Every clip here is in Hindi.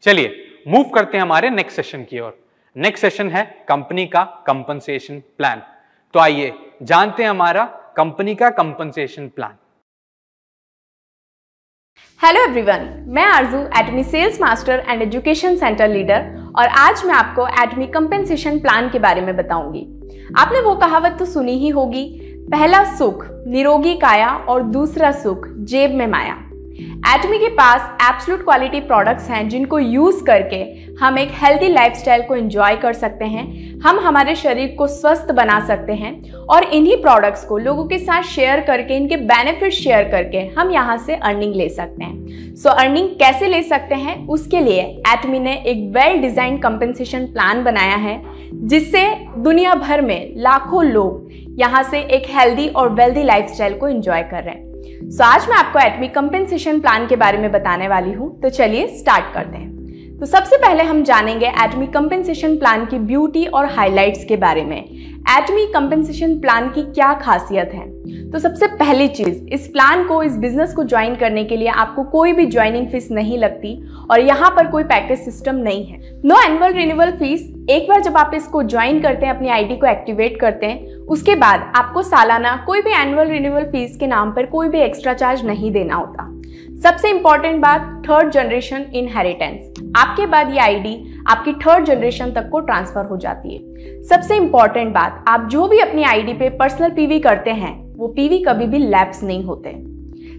चलिए मूव करते हैं हमारे नेक्स्ट सेशन की ओर। नेक्स्ट सेशन है कंपनी का कंपनसेशन प्लान। तो आइए जानते हैं हमारा कंपनी का कंपनसेशन प्लान। हेलो एवरीवन, मैं Aarzoo Atomy sales master and education centre leader और आज मैं आपको एटमी कंपनसेशन प्लान के बारे में बताऊंगी। आपने वो कहावत तो सुनी ही होगी, पहला सुख निरोगी काया और दूसरा सुख जेब में माया। एटमी के पास एब्सोल्यूट क्वालिटी प्रोडक्ट्स हैं जिनको यूज करके हम एक हेल्दी लाइफस्टाइल को एंजॉय कर सकते हैं, हम हमारे शरीर को स्वस्थ बना सकते हैं और इन्हीं प्रोडक्ट्स को लोगों के साथ शेयर करके, इनके बेनिफिट शेयर करके हम यहाँ से अर्निंग ले सकते हैं। सो अर्निंग कैसे ले सकते हैं, उसके लिए एटमी ने एक वेल डिजाइन कंपनसेशन प्लान बनाया है जिससे दुनिया भर में लाखों लोग यहाँ से एक हेल्दी और वेल्दी लाइफस्टाइल को एंजॉय कर रहे हैं। सो आज मैं आपको एटमी कंपनसेशन प्लान के बारे में बताने वाली हूँ, तो चलिए स्टार्ट करते हैं। तो सबसे पहले हम जानेंगे एटमी कंपनसेशन प्लान की ब्यूटी और हाइलाइट्स के बारे में। एटमी कंपनसेशन प्लान की क्या खासियत है? तो सबसे पहली चीज, इस प्लान को, इस बिजनेस को ज्वाइन करने के लिए आपको कोई भी ज्वाइनिंग फीस नहीं लगती और यहाँ पर कोई पैकेज सिस्टम नहीं है। No annual renewal fees. एक बार जब आप इसको ज्वाइन करते हैं, अपनी आईडी को एक्टिवेट करते हैं, उसके बाद आपको सालाना कोई भी एनुअल रिन्यूअल फीस के नाम पर कोई भी एक्स्ट्रा चार्ज नहीं देना होता। सबसे इंपॉर्टेंट बात, थर्ड जनरेशन इनहेरिटेंस। आपके बाद ये आईडी आपकी थर्ड जनरेशन तक को ट्रांसफर हो जाती है। सबसे इंपॉर्टेंट बात, आप जो भी अपनी आईडी पे पर्सनल पीवी करते हैं वो पीवी कभी भी लैप्स नहीं होते।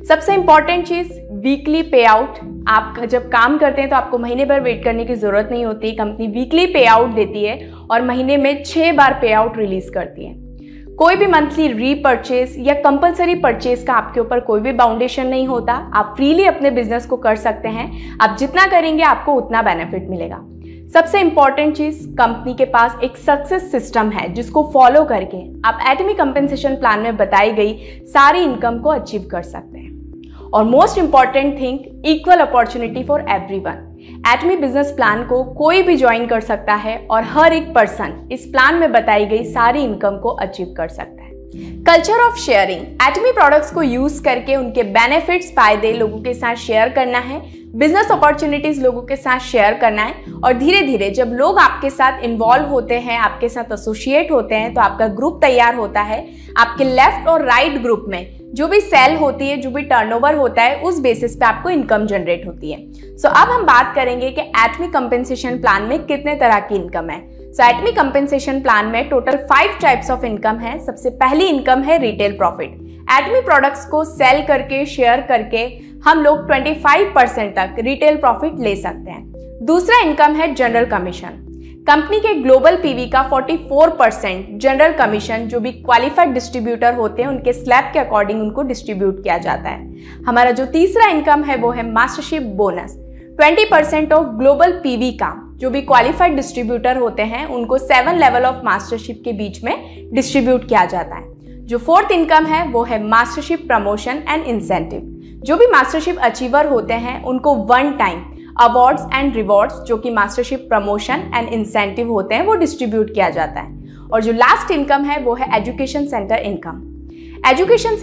सबसे इंपॉर्टेंट चीज, वीकली पे आउट। आप जब काम करते हैं तो आपको महीने भर वेट करने की जरूरत नहीं होती। कंपनी वीकली पे आउट देती है और महीने में 6 बार पे आउट रिलीज करती है। कोई भी मंथली रीपर्चेस या कंपलसरी परचेस का आपके ऊपर कोई भी बाउंडेशन नहीं होता। आप फ्रीली अपने बिजनेस को कर सकते हैं। आप जितना करेंगे आपको उतना बेनिफिट मिलेगा। सबसे इंपॉर्टेंट चीज, कंपनी के पास एक सक्सेस सिस्टम है जिसको फॉलो करके आप एटमी कंपनसेशन प्लान में बताई गई सारी इनकम को अचीव कर सकते हैं। और most important thing, equal opportunity for everyone. Atomy business plan को कोई भी ज्वाइन कर सकता है और हर एक पर्सन इस प्लान में बताई गई सारी इनकम को अचीव कर सकता है। Culture of sharing. Atomy products को यूज करके उनके बेनिफिट्स, फायदे लोगों के साथ शेयर करना है, बिजनेस अपॉर्चुनिटीज लोगों के साथ शेयर करना है और धीरे धीरे जब लोग आपके साथ इन्वॉल्व होते हैं, आपके साथ एसोसिएट होते हैं, तो आपका ग्रुप तैयार होता है। आपके लेफ्ट और राइट ग्रुप में जो भी सेल होती है, जो भी टर्नओवर होता है, उस बेसिस पे आपको इनकम जनरेट होती है। सो अब हम बात करेंगे कि एटमी कंपनसेशन प्लान में कितने तरह की इनकम है। सो एटमी कंपनसेशन प्लान में टोटल 5 टाइप्स ऑफ इनकम है। सबसे पहली इनकम है रिटेल प्रॉफिट। एटमी प्रोडक्ट्स को सेल करके, शेयर करके हम लोग 25% तक रिटेल प्रॉफिट ले सकते हैं। दूसरा इनकम है जनरल कमीशन। कंपनी के ग्लोबल पीवी का 44% जनरल कमीशन जो भी क्वालिफाइड डिस्ट्रीब्यूटर होते हैं उनके स्लैब के अकॉर्डिंग उनको डिस्ट्रीब्यूट किया जाता है। हमारा जो तीसरा इनकम है वो है mastership bonus. 20% of global PV का जो भी क्वालिफाइड डिस्ट्रीब्यूटर होते हैं उनको 7 लेवल ऑफ मास्टरशिप के बीच में डिस्ट्रीब्यूट किया जाता है। जो फोर्थ इनकम है वो है मास्टरशिप प्रमोशन एंड इंसेंटिव। जो भी मास्टरशिप अचीवर होते हैं उनको one time awards and rewards जो कि मास्टरशिप प्रमोशन एंड इंसेंटिव होते हैं वो डिस्ट्रीब्यूट किया जाता है। और जो लास्ट इनकम है वो है education centre income. Education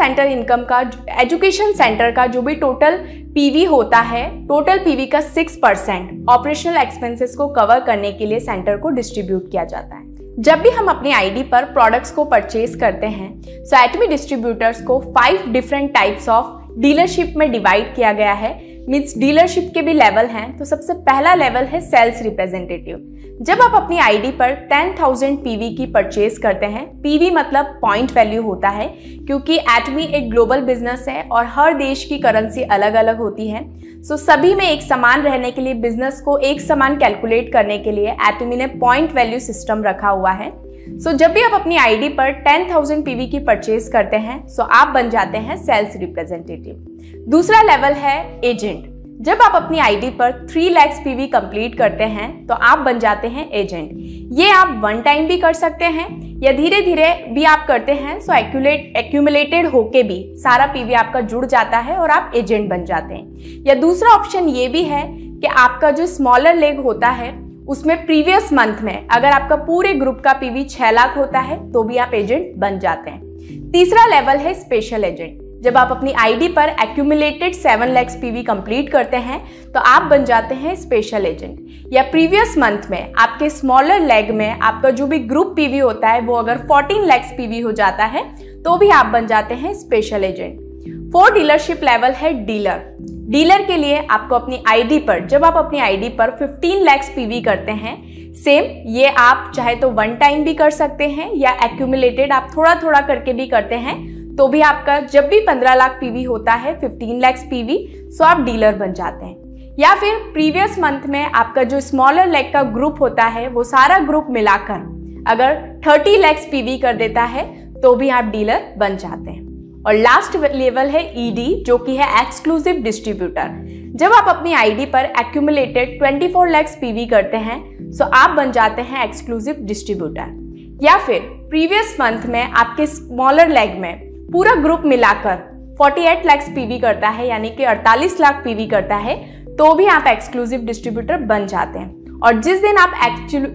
centre का जो भी टोटल पीवी होता है, टोटल पीवी का 6% ऑपरेशनल एक्सपेंसेस को कवर करने के लिए सेंटर को डिस्ट्रीब्यूट किया जाता है। जब भी हम अपनी आईडी पर प्रोडक्ट्स को परचेज करते हैं, सो एटमी डिस्ट्रीब्यूटर्स को 5 डिफरेंट टाइप्स ऑफ डीलरशिप में डिवाइड किया गया है। मीन्स डीलरशिप के भी लेवल हैं। तो सबसे पहला लेवल है सेल्स रिप्रेजेंटेटिव। जब आप अपनी आईडी पर 10,000 पीवी की परचेज करते हैं, पीवी मतलब पॉइंट वैल्यू होता है, क्योंकि एटमी एक ग्लोबल बिजनेस है और हर देश की करेंसी अलग अलग होती है। सो सभी में एक समान रहने के लिए, बिजनेस को एक समान कैलकुलेट करने के लिए एटमी ने पॉइंट वैल्यू सिस्टम रखा हुआ है। सो जब भी आप अपनी आईडी पर 10,000 पीवी की परचेज करते हैं, सो आप बन जाते हैं सेल्स रिप्रेजेंटेटिव। दूसरा लेवल है एजेंट। जब आप अपनी आईडी पर 3 लाख पीवी कंप्लीट करते हैं तो आप बन जाते हैं एजेंट। ये आप वन टाइम भी कर सकते हैं या धीरे धीरे भी आप करते हैं। सो एक्यूमुलेटेड होके भी सारा पीवी आपका जुड़ जाता है और आप एजेंट बन जाते हैं। या दूसरा ऑप्शन ये भी है कि आपका जो स्मॉलर लेग होता है उसमें प्रीवियस मंथ में अगर आपका पूरे ग्रुप का पीवी 6 लाख होता है तो भी आप एजेंट बन जाते हैं। तीसरा लेवल है स्पेशल एजेंट। जब आप अपनी आईडी पर एक्यूमुलेटेड 7 लाख पीवी कंप्लीट करते हैं तो आप बन जाते हैं स्पेशल एजेंट। या प्रीवियस मंथ में आपके स्मॉलर लेग में आपका जो भी ग्रुप पीवी होता है वो अगर 14 लाख पीवी हो जाता है तो भी आप बन जाते हैं स्पेशल एजेंट। 4 डीलरशिप लेवल है डीलर। डीलर के लिए आपको अपनी आईडी पर, जब आप अपनी आईडी पर 15 लाख पीवी करते हैं, सेम ये आप चाहे तो वन टाइम भी कर सकते हैं या एक्यूमुलेटेड आप थोड़ा थोड़ा करके भी करते हैं, तो भी आपका जब भी 15 लाख पीवी होता है 15 लाख पीवी, सो आप डीलर बन जाते हैं। या फिर प्रीवियस मंथ में आपका जो स्मॉलर लेग का ग्रुप होता है वो सारा ग्रुप मिलाकर अगर 30 लाख पीवी कर देता है तो भी आप डीलर बन जाते हैं। और लास्ट लेवल है ईडी, जो कि है एक्सक्लूसिव डिस्ट्रीब्यूटर। जब आप अपनी आईडी पर एक्यूमुलेटेड 24 लाख पीवी करते हैं सो आप बन जाते हैं एक्सक्लूसिव डिस्ट्रीब्यूटर। या फिर प्रीवियस मंथ में आपके स्मॉलर लेग में पूरा ग्रुप मिलाकर 48 लाख पीवी करता है, यानी कि 48 लाख पीवी करता है, तो भी आप एक्सक्लूसिव डिस्ट्रीब्यूटर बन जाते हैं। और जिस दिन आप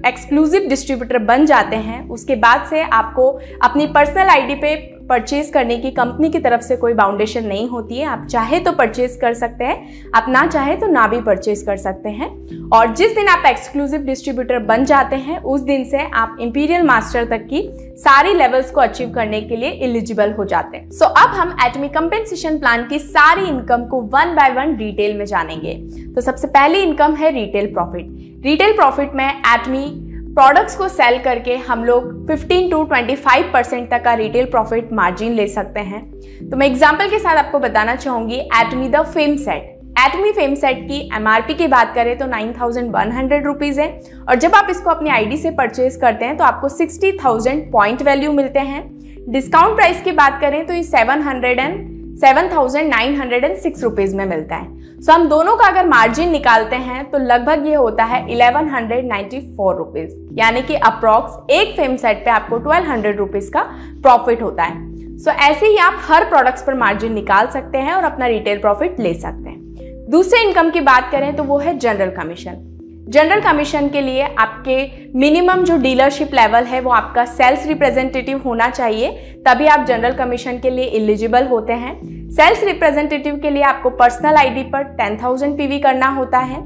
एक्सक्लूसिव डिस्ट्रीब्यूटर बन जाते हैं उसके बाद से आपको अपनी पर्सनल आईडी पे परचेज करने की कंपनी की तरफ से कोई बाउंडेशन नहीं होती है। आप चाहे तो परचेज कर सकते हैं, आप ना चाहे तो ना भी परचेज कर सकते हैं। और जिस दिन आप एक्सक्लूसिव डिस्ट्रीब्यूटर बन जाते हैं उस दिन से आप इंपीरियल मास्टर तक की सारी लेवल्स को अचीव करने के लिए एलिजिबल हो जाते हैं। सो अब हम एटमी कंपेंसेशन प्लान की सारी इनकम को 1 बाय 1 डिटेल में जानेंगे। तो सबसे पहली इनकम है रिटेल प्रॉफिट। रिटेल प्रॉफिट में एटमी प्रोडक्ट्स को सेल करके हम लोग 15 to 25% तक का रिटेल प्रॉफिट मार्जिन ले सकते हैं। तो मैं एग्जांपल के साथ आपको बताना चाहूंगी Atomy the fame set. Atomy fame set की एमआरपी की बात करें तो 9,100 रुपीज है, और जब आप इसको अपनी आईडी से परचेज करते हैं तो आपको 60,000 पॉइंट वैल्यू मिलते हैं। डिस्काउंट प्राइस की बात करें तो ये 7,906 रुपीज में मिलता है। सो हम दोनों का अगर मार्जिन निकालते हैं तो लगभग ये होता है 1,194 रुपीज, यानी कि अप्रॉक्स एक फेम सेट पे आपको 1,200 रुपीज का प्रॉफिट होता है। सो ऐसे ही आप हर प्रोडक्ट्स पर मार्जिन निकाल सकते हैं और अपना रिटेल प्रॉफिट ले सकते हैं। दूसरे इनकम की बात करें तो वो है जनरल कमीशन। जनरल कमीशन के लिए आपके मिनिमम जो डीलरशिप लेवल है वो आपका सेल्स रिप्रेजेंटेटिव होना चाहिए, तभी आप जनरल कमीशन के लिए एलिजिबल होते हैं। सेल्स रिप्रेजेंटेटिव के लिए आपको पर्सनल आईडी पर 10,000 पीवी करना होता है,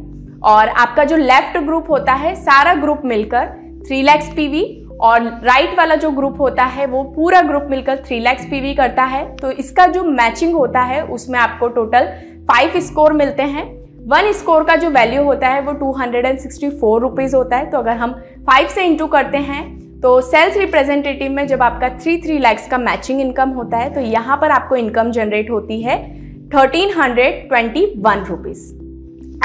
और आपका जो लेफ्ट ग्रुप होता है सारा ग्रुप मिलकर 3 लाख पीवी, और राइट वाला जो ग्रुप होता है वो पूरा ग्रुप मिलकर 3 लाख पीवी करता है। तो इसका जो मैचिंग होता है उसमें आपको टोटल 5 स्कोर मिलते हैं। 1 स्कोर का जो वैल्यू होता है वो 264 रुपीज होता है। तो अगर हम 5 से इंटू करते हैं तो सेल्स रिप्रेजेंटेटिव में जब आपका 3 लाख का मैचिंग इनकम होता है तो यहाँ पर आपको इनकम जनरेट होती है 1,321 रुपीज।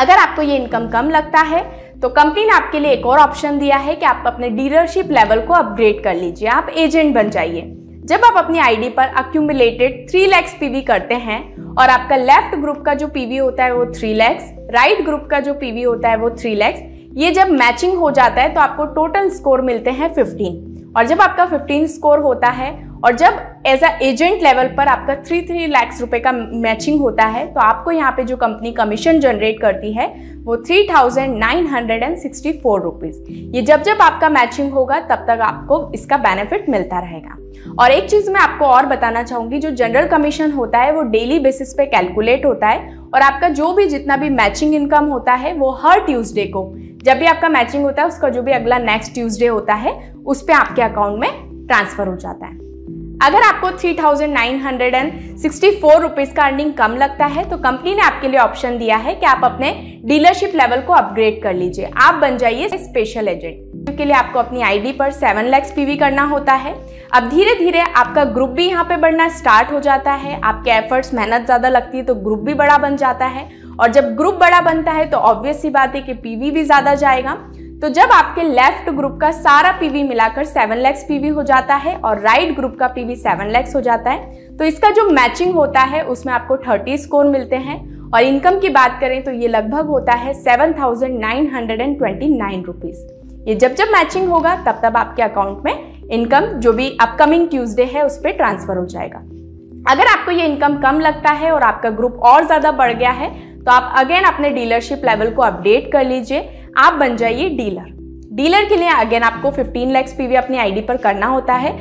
अगर आपको ये इनकम कम लगता है तो कंपनी ने आपके लिए एक और ऑप्शन दिया है कि आप अपने डीलरशिप लेवल को अपग्रेड कर लीजिए, आप एजेंट बन जाइए। जब आप अपनी आईडी पर अक्यूमुलेटेड 3 लाख पीवी करते हैं और आपका लेफ्ट ग्रुप का जो पीवी होता है वो 3 लाख, राइट ग्रुप का जो पीवी होता है वो 3 लाख, ये जब मैचिंग हो जाता है तो आपको टोटल स्कोर मिलते हैं 15। और जब आपका 15 स्कोर होता है और जब एज अ एजेंट लेवल पर आपका 3 लाख रुपए का मैचिंग होता है तो आपको यहाँ पे जो कंपनी कमीशन जनरेट करती है वो 3,964 रुपीज। ये जब जब आपका मैचिंग होगा तब तक आपको इसका बेनिफिट मिलता रहेगा। और एक चीज मैं आपको और बताना चाहूंगी, जो जनरल कमीशन होता है वो डेली बेसिस पे कैलकुलेट होता है, और आपका जो भी जितना भी मैचिंग इनकम होता है वो हर ट्यूसडे को, जब भी आपका मैचिंग होता है उसका जो भी अगला नेक्स्ट ट्यूसडे होता है उस पे आपके अकाउंट में ट्रांसफर हो जाता है। अगर आपको 3,964 रुपीज का अर्निंग कम लगता है तो कंपनी ने आपके लिए ऑप्शन दिया है कि आप अपने डीलरशिप लेवल को अपग्रेड कर लीजिए, आप बन जाइए स्पेशल एजेंट। के लिए आपको अपनी आईडी पर 7 लाख पीवी करना होता है। अब धीरे धीरे आपका ग्रुप भी यहाँ पे बढ़ना स्टार्ट हो जाता है, आपके एफर्ट्स मेहनत ज्यादा लगती है तो ग्रुप भी बड़ा बन जाता है, और जब ग्रुप बड़ा बनता है तो ऑब्वियस सी बात है कि पीवी भी ज्यादा जाएगा। तो जब आपके लेफ्ट ग्रुप का सारा पीवी मिलाकर 7 लाख पीवी हो जाता है और राइट ग्रुप का पीवी 7 लाख हो जाता है तो इसका जो मैचिंग होता है उसमें आपको 30 स्कोर मिलते हैं। और इनकम की बात करें तो ये लगभग होता है 7,929 रुपीज। ये जब जब मैचिंग होगा तब तब आपके अकाउंट में इनकम जो भी अपकमिंग ट्यूसडे है उस पर ट्रांसफर हो जाएगा। अगर आपको ये इनकम कम लगता है और आपका ग्रुप और ज्यादा बढ़ गया है तो आप अगेन अपने डीलरशिप लेवल को अपडेट कर लीजिए, आप बन जाइए डीलर। डीलर के लिए अगेन आपको 15 लाख पीवी अपनी आईडी पर करना होता है,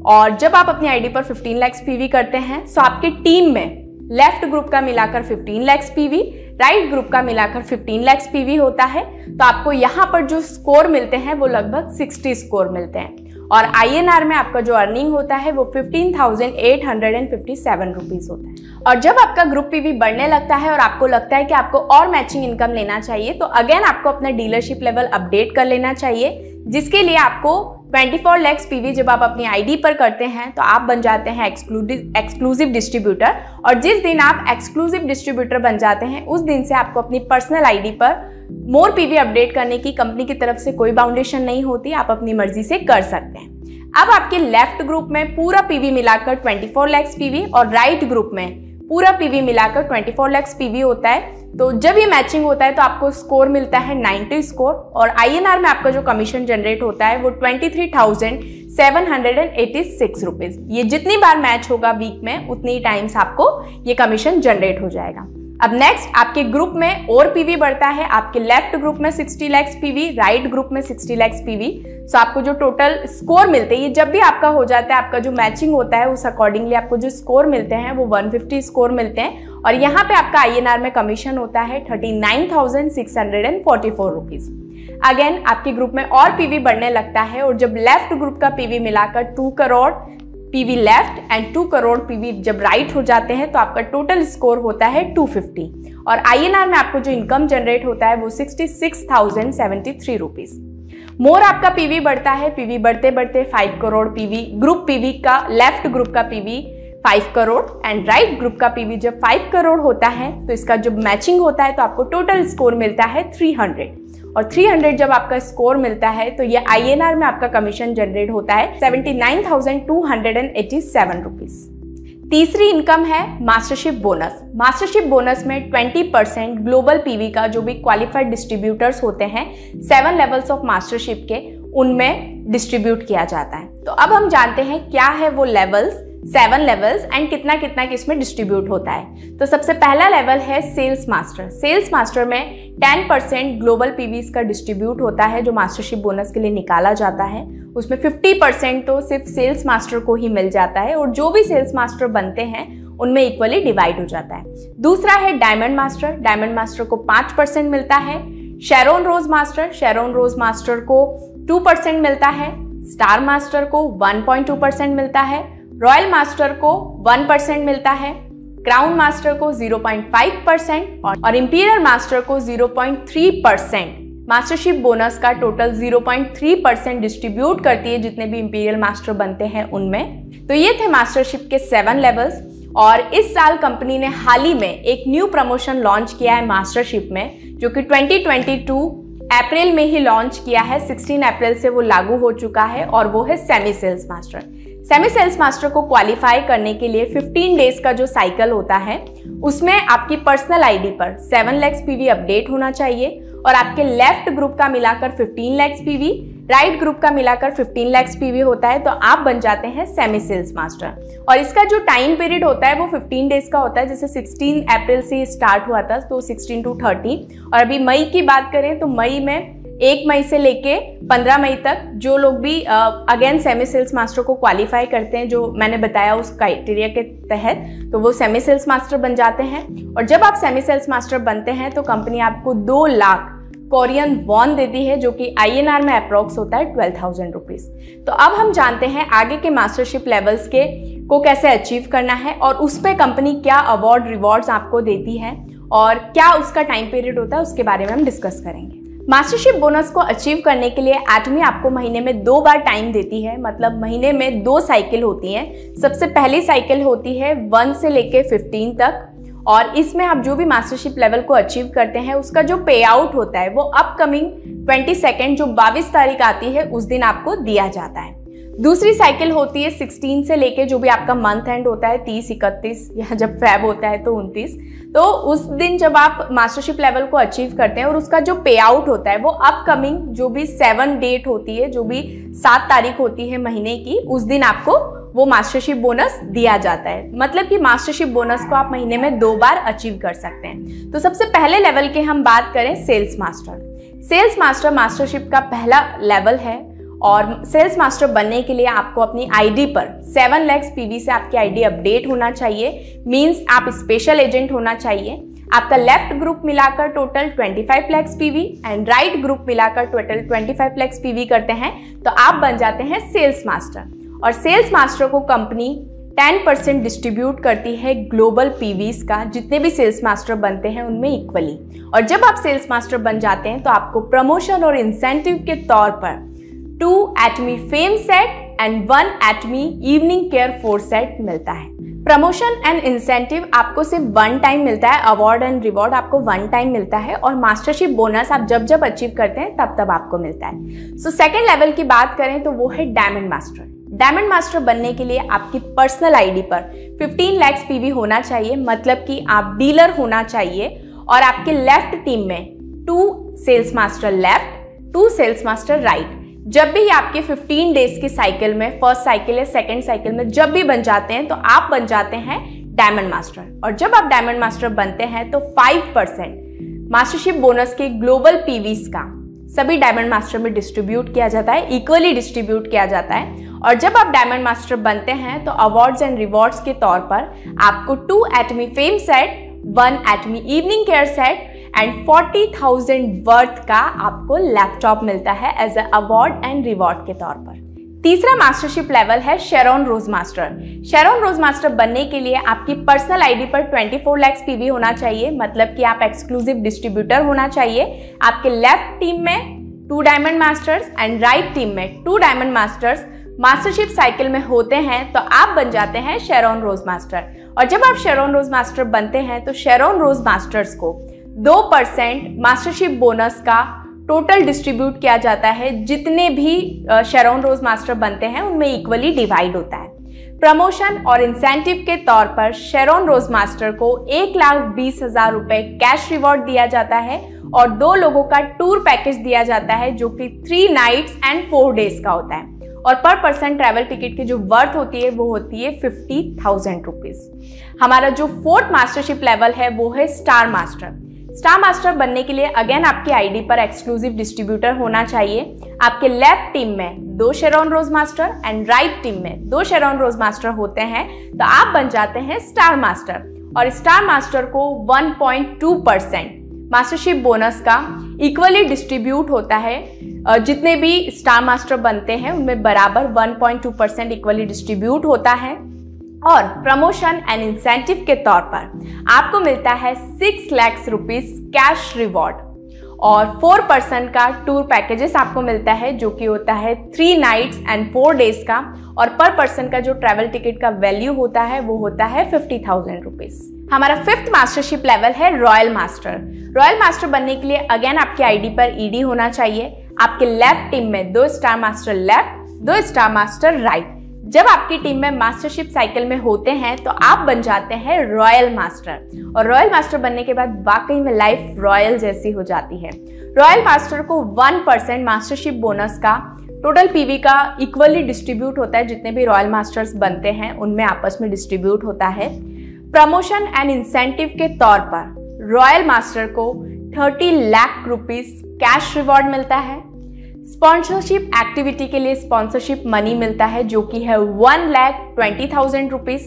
और जब आप अपनी आईडी पर 15 लाख पीवी करते हैं तो आपके टीम में लेफ्ट ग्रुप का मिलाकर 15 लाख पीवी, राइट ग्रुप का मिलाकर 15 लाख पीवी होता है। तो आपको यहाँ पर जो स्कोर मिलते हैं वो लगभग 60 स्कोर मिलते हैं और INR में आपका जो अर्निंग होता है वो 15,857 रुपीज होता है। और जब आपका ग्रुप पीवी बढ़ने लगता है और आपको लगता है कि आपको और मैचिंग इनकम लेना चाहिए तो अगेन आपको अपना डीलरशिप लेवल अपडेट कर लेना चाहिए, जिसके लिए आपको 24 लाख पीवी जब आप अपनी आईडी पर करते हैं तो आप बन जाते हैं एक्सक्लूसिव डिस्ट्रीब्यूटर। और जिस दिन आप एक्सक्लूसिव डिस्ट्रीब्यूटर बन जाते हैं उस दिन से आपको अपनी पर्सनल आईडी पर मोर पीवी अपडेट करने की कंपनी की तरफ से कोई बाउंडेशन नहीं होती, आप अपनी मर्जी से कर सकते हैं। अब आपके लेफ्ट ग्रुप में पूरा पीवी मिलाकर 24 लाख पीवी और राइट ग्रुप में पूरा पीवी मिलाकर 24 लाख पीवी होता है। तो जब ये मैचिंग होता है तो आपको स्कोर मिलता है 90 स्कोर और INR में आपका जो कमीशन जनरेट होता है वो 23,786 रुपीज। ये जितनी बार मैच होगा वीक में उतनी टाइम्स आपको ये कमीशन जनरेट हो जाएगा। अब नेक्स्ट आपके ग्रुप में और पीवी बढ़ता है। आपके लेफ्ट ग्रुप में 60 लाख पीवी, राइट ग्रुप में 60 लाख पीवी। सो आपको जो टोटल स्कोर मिलते हैं ये जब भी आपका हो जाता है, आपका जो मैचिंग होता है उस अकॉर्डिंगली आपको जो स्कोर मिलते हैं वो 150 स्कोर मिलते हैं और यहाँ पे आपका INR में कमीशन होता है 39,644 रुपीज। अगेन आपके ग्रुप में और पीवी बढ़ने लगता है और जब लेफ्ट ग्रुप का पीवी मिलाकर 2 crore PV left and 2 crore PV जब राइट हो जाते हैं तो आपका टोटल स्कोर होता है 250 और INR में आपको जो इनकम जनरेट होता है वो 66,073 रुपीज। मोर आपका पीवी बढ़ता है, पीवी बढ़ते बढ़ते 5 करोड़ पीवी, ग्रुप पीवी का लेफ्ट ग्रुप का PV 5 crore and right group का पीवी जब 5 करोड़ होता है तो इसका जब मैचिंग होता है तो आपको टोटल स्कोर मिलता है 300 और 300 जब आपका स्कोर मिलता है तो ये INR में आपका कमीशन जनरेट होता है 79,287 रुपीज। तीसरी इनकम है मास्टरशिप बोनस। मास्टरशिप बोनस में 20% ग्लोबल पीवी का जो भी क्वालिफाइड डिस्ट्रीब्यूटर्स होते हैं 7 लेवल्स ऑफ मास्टरशिप के उनमें डिस्ट्रीब्यूट किया जाता है। तो अब हम जानते हैं क्या है वो लेवल्स, 7 लेवल्स एंड कितना कितना किसमें डिस्ट्रीब्यूट होता है। तो सबसे पहला लेवल है सेल्स मास्टर। सेल्स मास्टर में 10% ग्लोबल पीवीज का डिस्ट्रीब्यूट होता है जो मास्टरशिप बोनस के लिए निकाला जाता है। उसमें 50% तो सिर्फ सेल्स मास्टर को ही मिल जाता है और जो भी सेल्स मास्टर बनते हैं उनमें इक्वली डिवाइड हो जाता है। दूसरा है डायमंड मास्टर। डायमंड मास्टर को 5% मिलता है। शेरोन रोज मास्टर, शेरोन रोज मास्टर को 2% मिलता है। स्टार मास्टर को 1.2% मिलता है। रॉयल मास्टर को 1% मिलता है। क्राउन मास्टर को 0.5% और इंपीरियल मास्टर को 0.3%। मास्टरशिप बोनस का टोटल 0.3% डिस्ट्रीब्यूट करती है जितने भी इंपीरियल मास्टर बनते हैं उनमें। तो ये थे मास्टरशिप के 7 लेवल्स और इस साल कंपनी ने हाल ही में एक न्यू प्रमोशन लॉन्च किया है मास्टरशिप में, जो कि 2022 अप्रैल में ही लॉन्च किया है। 16 अप्रैल से वो लागू हो चुका है और वो है semi sales master. Semi sales master को क्वालिफाई करने के लिए 15 डेज का जो साइकिल होता है उसमें आपकी पर्सनल आईडी पर 7 लाख पीवी अपडेट होना चाहिए और आपके लेफ्ट ग्रुप का मिलाकर 15 लाख पीवी, राइट ग्रुप का मिलाकर 15 लाख पीवी होता है तो आप बन जाते हैं सेमी सेल्स मास्टर। और इसका जो टाइम पीरियड होता है वो 15 डेज का होता है। जैसे 16 अप्रैल से स्टार्ट हुआ था तो 16 to 30 और अभी मई की बात करें तो मई में 1 मई से लेके 15 मई तक जो लोग भी अगेन सेमी सेल्स मास्टर को क्वालिफाई करते हैं जो मैंने बताया उस क्राइटेरिया के तहत, तो वो सेमी सेल्स मास्टर बन जाते हैं। और जब आप सेमी सेल्स मास्टर बनते हैं तो कंपनी आपको 2 लाख कोरियन वॉन देती है जो कि INR में अप्रोक्स होता है 12,000 रुपीज। तो अब हम जानते हैं आगे के मास्टरशिप लेवल्स के को कैसे अचीव करना है और उस पर कंपनी क्या अवार्ड रिवॉर्ड्स आपको देती है और क्या उसका टाइम पीरियड होता है उसके बारे में हम डिस्कस करेंगे। मास्टरशिप बोनस को अचीव करने के लिए एटमी आपको महीने में 2 बार टाइम देती है, मतलब महीने में 2 साइकिल होती हैं। सबसे पहली साइकिल होती है 1 से लेके 15 तक और इसमें आप जो भी मास्टरशिप लेवल को अचीव करते हैं उसका जो पे आउट होता है वो अपकमिंग 22 जो 22 तारीख आती है उस दिन आपको दिया जाता है। दूसरी साइकिल होती है 16 से लेके जो भी आपका मंथ एंड होता है 30, 31 या जब फेब होता है तो 29, तो उस दिन जब आप मास्टरशिप लेवल को अचीव करते हैं और उसका जो पे आउट होता है वो अपकमिंग जो भी 7 डेट होती है, जो भी 7 तारीख होती है महीने की, उस दिन आपको वो मास्टरशिप बोनस दिया जाता है। मतलब कि मास्टरशिप बोनस को आप महीने में 2 बार अचीव कर सकते हैं। तो सबसे पहले लेवल के हम बात करें sales master. Sales master mastership का पहला लेवल है और सेल्स मास्टर बनने के लिए आपको अपनी आईडी पर 7 लाख पीवी से आपकी आईडी अपडेट होना चाहिए, मींस आप स्पेशल एजेंट होना चाहिए। आपका लेफ्ट ग्रुप मिलाकर total 25 lakh PV and right group मिलाकर टोटल 25 लाख पीवी करते हैं तो आप बन जाते हैं सेल्स मास्टर। और सेल्स मास्टर को कंपनी 10% डिस्ट्रीब्यूट करती है ग्लोबल पीवीज का, जितने भी सेल्स मास्टर बनते हैं उनमें इक्वली। और जब आप सेल्स मास्टर बन जाते हैं तो आपको प्रमोशन और इंसेंटिव के तौर पर 2 Atomy fame set and 1 Atomy evening care 4 set मिलता है। प्रमोशन एंड इंसेंटिव आपको सिर्फ 1 टाइम मिलता है, अवार्ड एंड रिवॉर्ड आपको 1 टाइम मिलता है, और मास्टरशिप बोनस आप जब जब अचीव करते हैं तब तब आपको मिलता है। सो सेकेंड लेवल की बात करें तो वो है डायमंड मास्टर। डायमंड मास्टर बनने के लिए आपकी पर्सनल आईडी पर 15 लाख पीवी होना चाहिए, मतलब कि आप डीलर होना चाहिए, और आपके लेफ्ट टीम में 2 sales master left, 2 sales master right. जब भी आपके 15 डेज की साइकिल में, फर्स्ट साइकिल या सेकेंड साइकिल में जब भी बन जाते हैं तो आप बन जाते हैं डायमंड मास्टर। और जब आप डायमंड मास्टर बनते हैं तो 5% मास्टरशिप बोनस के ग्लोबल पीवीज का सभी डायमंड मास्टर में डिस्ट्रीब्यूट किया जाता है, इक्वली डिस्ट्रीब्यूट किया जाता है। और जब आप डायमंड मास्टर बनते हैं तो अवार्ड्स एंड रिवॉर्ड्स के तौर पर आपको 2 Atomy fame set, 1 Atomy evening care set and 40,000 worth का आपको लैपटॉप मिलता है as a award and reward के तौर पर। तीसरा मास्टरशिप लेवल है शेरॉन रोज मास्टर। शेरॉन रोज मास्टर बनने के लिए आपकी पर्सनल आईडी पर 24 लाख पीवी होना चाहिए, मतलब कि आप एक्सक्लूसिव डिस्ट्रीब्यूटर होना चाहिए। आपके लेफ्ट टीम में 2 diamond masters and right team में 2 डायमंड मास्टर्स मास्टरशिप साइकिल में होते हैं तो आप बन जाते हैं शेरॉन रोज मास्टर। और जब आप शेरॉन रोज मास्टर बनते हैं तो शेरॉन रोज मास्टर्स को 2% मास्टरशिप बोनस का टोटल डिस्ट्रीब्यूट किया जाता है। जितने भी शेरॉन रोज मास्टर बनते हैं उनमें इक्वली डिवाइड होता है। प्रमोशन और इंसेंटिव के तौर पर शेरॉन रोज मास्टर को 1,20,000 रुपए कैश रिवॉर्ड दिया जाता है और 2 लोगों का टूर पैकेज दिया जाता है जो कि 3 नाइट्स एंड 4 डेज का होता है। और पर पर्सन ट्रैवल टिकट की जो वर्थ होती है वो होती है 50,000 रुपीज। हमारा जो 4th मास्टरशिप लेवल है वो है स्टार मास्टर। स्टार मास्टर बनने के लिए अगेन आपकी आईडी पर एक्सक्लूसिव डिस्ट्रीब्यूटर होना चाहिए। आपके लेफ्ट टीम में 2 Sharon Rose master and right team में 2 शेरॉन रोज मास्टर होते हैं तो आप बन जाते हैं स्टार मास्टर। और स्टार मास्टर को 1.2% मास्टरशिप बोनस का इक्वली डिस्ट्रीब्यूट होता है। जितने भी स्टार मास्टर बनते हैं उनमें बराबर 1.2% इक्वली डिस्ट्रीब्यूट होता है। और प्रमोशन एंड इंसेंटिव के तौर पर आपको मिलता है 6 लाख रुपीज कैश रिवॉर्ड और 4% का टूर पैकेजेस आपको मिलता है जो कि होता है 3 नाइट्स एंड 4 डेज का। और पर पर्सन का जो ट्रैवल टिकट का वैल्यू होता है वो होता है 50,000 रुपीज। हमारा 5th मास्टरशिप लेवल है रॉयल मास्टर। रॉयल मास्टर बनने के लिए अगेन आपकी आईडी पर ईडी होना चाहिए। आपके लेफ्ट टीम में 2 star master left, 2 star master right. जब आपकी टीम में मास्टरशिप साइकिल में होते हैं तो आप बन जाते हैं रॉयल मास्टर। और रॉयल मास्टर बनने के बाद वाकई में लाइफ रॉयल जैसी हो जाती है। रॉयल मास्टर को 1% मास्टरशिप बोनस का टोटल पीवी का इक्वली डिस्ट्रीब्यूट होता है। जितने भी रॉयल मास्टर्स बनते हैं उनमें आपस में डिस्ट्रीब्यूट होता है। प्रमोशन एंड इंसेंटिव के तौर पर रॉयल मास्टर को 30 लाख रुपीज कैश रिवॉर्ड मिलता है। स्पॉन्सरशिप एक्टिविटी के लिए स्पॉन्सरशिप मनी मिलता है जो कि है 1,20,000 रुपीज।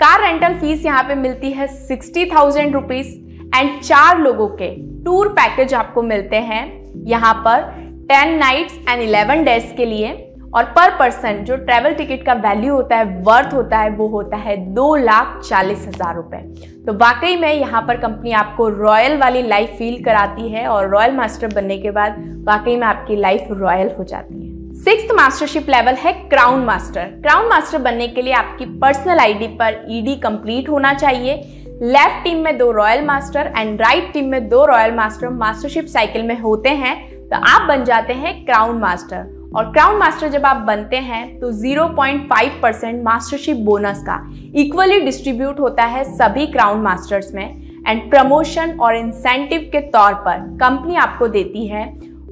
कार रेंटल फीस यहाँ पे मिलती है 60,000 रुपीज एंड 4 लोगों के टूर पैकेज आपको मिलते हैं यहाँ पर 10 नाइट्स एंड 11 डेज के लिए। और पर पर्सन जो ट्रैवल टिकट का वैल्यू होता है, वर्थ होता है, वो होता है 2,40,000 रुपए। तो वाकई में यहाँ पर कंपनी आपको रॉयल वाली लाइफ फील कराती है और रॉयल मास्टर बनने के बाद वाकई में आपकी लाइफ रॉयल हो जाती है। 6th मास्टरशिप लेवल है क्राउन मास्टर। क्राउन मास्टर बनने के लिए आपकी पर्सनल आईडी पर ईडी कंप्लीट होना चाहिए। लेफ्ट टीम में 2 royal master and right team में 2 रॉयल मास्टर मास्टरशिप साइकिल में होते हैं तो आप बन जाते हैं क्राउन मास्टर। और क्राउन मास्टर जब आप बनते हैं तो 0.5% मास्टरशिप बोनस का इक्वली डिस्ट्रीब्यूट होता है सभी क्राउन मास्टर्स में। एंड प्रमोशन और इंसेंटिव के तौर पर कंपनी आपको देती है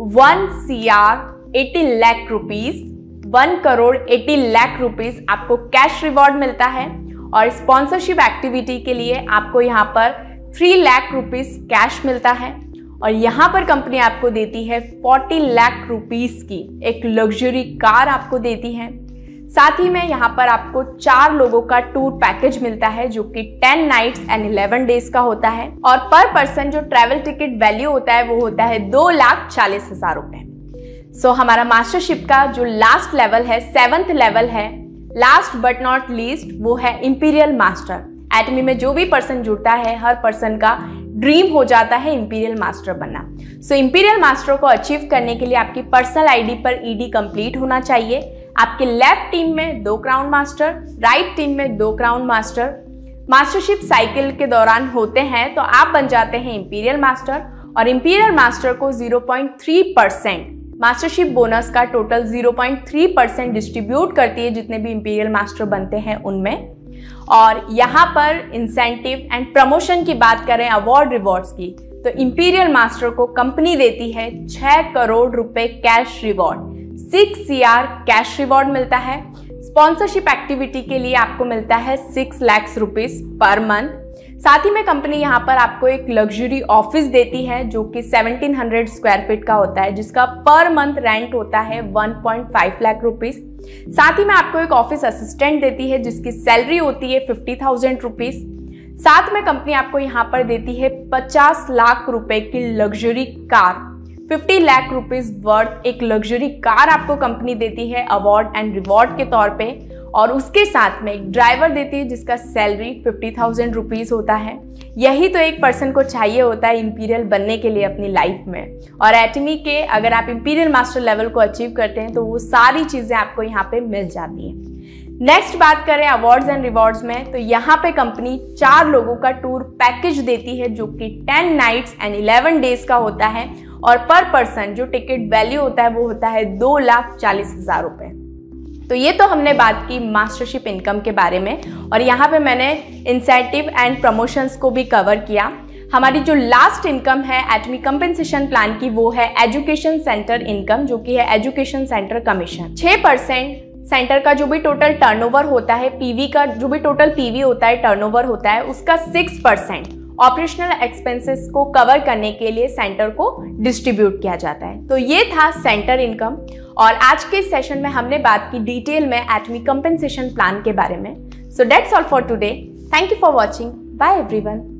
1,80 लाख रुपीज, 1,80 लाख रुपीज आपको कैश रिवॉर्ड मिलता है। और स्पॉन्सरशिप एक्टिविटी के लिए आपको यहाँ पर 3 लाख रुपीज कैश मिलता है। और यहाँ पर कंपनी आपको देती है 40 लाख रुपीस की एक लग्जरी कार आपको देती है। साथ ही में यहाँ पर आपको 4 लोगों का टूर पैकेज मिलता है जो कि 10 नाइट्स एंड 11 डेज का होता है और पर पर्सन जो ट्रैवल टिकट वैल्यू होता है वो होता है 2,40,000 रुपए। सो हमारा मास्टरशिप का जो लास्ट लेवल है, 7th लेवल है, लास्ट बट नॉट लीस्ट, वो है इंपीरियल मास्टर। एटमी में जो भी पर्सन जुड़ता है हर पर्सन का ड्रीम हो जाता है इंपीरियल मास्टर बनना। सो इंपीरियल मास्टर को अचीव करने के लिए आपकी पर्सनल आईडी पर ईडी कंप्लीट होना चाहिए। आपके लेफ्ट टीम में 2 क्राउन मास्टर, राइट टीम में 2 क्राउन मास्टर मास्टरशिप साइकिल के दौरान होते हैं तो आप बन जाते हैं इंपीरियल मास्टर। और इंपीरियल मास्टर को 0.3% मास्टरशिप बोनस का टोटल 0.3% डिस्ट्रीब्यूट करती है जितने भी इंपीरियल मास्टर बनते हैं उनमें। और यहाँ पर इंसेंटिव एंड प्रमोशन की बात करें, अवार्ड रिवॉर्ड्स की, तो इंपीरियल मास्टर को कंपनी देती है 6 करोड़ रुपए cash reward, 6 CR cash reward मिलता है। स्पॉन्सरशिप एक्टिविटी के लिए आपको मिलता है 6 लाख रुपीस पर मंथ। साथ ही में कंपनी यहाँ पर आपको एक लग्जरी ऑफिस देती है जो कि 1700 स्क्वायर फीट का होता है जिसका पर मंथ रेंट होता है 1.5 लाख रुपीस। साथ ही में आपको एक ऑफिस असिस्टेंट देती है जिसकी सैलरी होती है 50,000 रुपीस। साथ में कंपनी आपको यहाँ पर देती है 50 लाख रुपए की luxury car, 50 lakh rupees worth एक लग्जरी कार आपको कंपनी देती है अवार्ड एंड रिवॉर्ड के तौर पे। और उसके साथ में एक ड्राइवर देती है जिसका सैलरी 50,000 रुपीस होता है। यही तो एक पर्सन को चाहिए होता है इंपीरियल बनने के लिए अपनी लाइफ में। और एटमी के अगर आप इंपीरियल मास्टर लेवल को अचीव करते हैं तो वो सारी चीज़ें आपको यहाँ पे मिल जाती हैं। नेक्स्ट बात करें अवार्ड्स एंड रिवॉर्ड्स में, तो यहाँ पे कंपनी 4 लोगों का टूर पैकेज देती है जो कि 10 नाइट्स एंड 11 डेज का होता है और पर पर्सन जो टिकट वैल्यू होता है वो होता है 2,40,000 रुपए। तो ये तो हमने बात की मास्टरशिप इनकम के बारे में और यहाँ पे मैंने इंसेंटिव एंड प्रमोशंस को भी कवर किया। हमारी जो लास्ट इनकम है एटमी कंपेंसेशन प्लान की वो है एजुकेशन सेंटर इनकम जो कि है एजुकेशन सेंटर कमीशन। 6% सेंटर का जो भी टोटल टर्नओवर होता है, पीवी का जो भी टोटल पीवी होता है, टर्नओवर होता है, उसका 6% ऑपरेशनल एक्सपेंसेस को कवर करने के लिए सेंटर को डिस्ट्रीब्यूट किया जाता है। तो ये था सेंटर इनकम और आज के सेशन में हमने बात की डिटेल में एटमी कंपेंसेशन प्लान के बारे में। So that's all for today. Thank you for watching. Bye everyone.